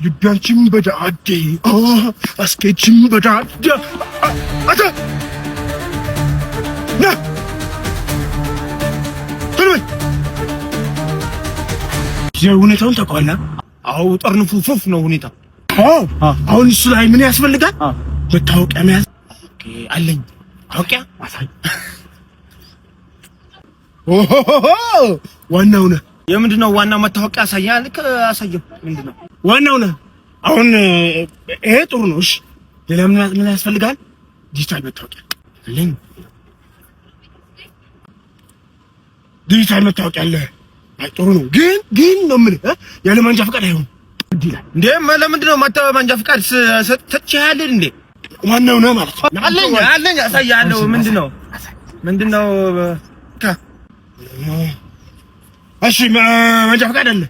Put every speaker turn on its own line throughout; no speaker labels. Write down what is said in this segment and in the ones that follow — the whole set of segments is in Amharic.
ልባችን በዳዴ አስኬችን በዳዴ አታ ና ተልበይ ሁኔታውን ታውቀዋለህ? አዎ ጠርንፉፍ ነው ሁኔታ። አሁን እሱ ላይ ምን ያስፈልጋል? መታወቂያ መያዝ። ኦኬ አለኝ መታወቂያ። አሳይ። ዋናው ነህ። የምንድነው ዋናው? መታወቂያ አሳያል። አሳየው። ምንድነው ዋናው ነህ። አሁን ይሄ ጥሩ ነው። እሺ ሌላ ምን ያስፈልጋል? ዲጂታል መታወቂያ አለኝ። ዲጂታል መታወቂያ አለ። አይ ጥሩ ነው። ግን ነው የምልህ ያለ መንጃ ፈቃድ አይሆንም እንዴ? ለምንድነው መንጃ ፈቃድ ሰጥቼሃለሁ እንዴ? ዋናው ነው ማለት ነው። አለኝ አሳያለሁ። ምንድነው እሺ መንጃ ፈቃድ አለ።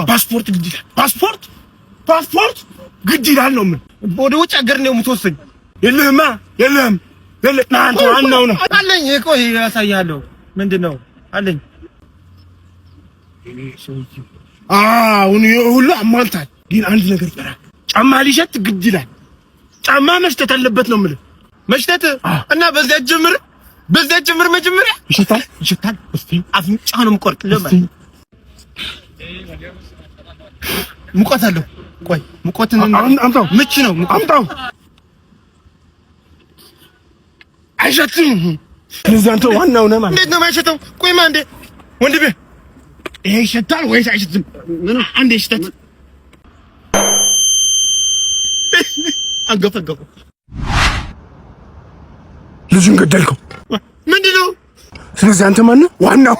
ፓስፖርት ግድ ይላል። ፓስፖርት ግድ ይላል ነው ምን? ወደ ውጭ ሀገር ነው የምትወስኝ? የለህም። አንተ ዋናው ነው። አለኝ። ቆይ አሳያለሁ። ምንድነው አለኝ። አሁን ሁሉ አሟልታል። ግን አንድ ነገር ይቀራል። ጫማ ሊሸት ግድ ይላል። ጫማ መሽተት አለበት ነው የምልህ። መሽተት እና በዚያ ጀምር መጀመሪያ ይሸታል። እስቲ አፍንጫ ነው የምቆርጥ ለማለት ሙቀት አለው። ቆይ ሙቀትን አምጣው። ምች ነው አምጣው። አይሸትም። ስለዚህ አንተ ዋናው ነህ ማለት። እንዴት ነው የማይሸተው? ቆይማ እንዴ ወንድሜ ይሄ ይሸታል ወይስ አይሸትም? ምን አንዴ ይሸታል። አንገፈገፈ ልጁን ገደልከው። ምንድነው? ስለዚህ አንተ ማን ነው ዋናው?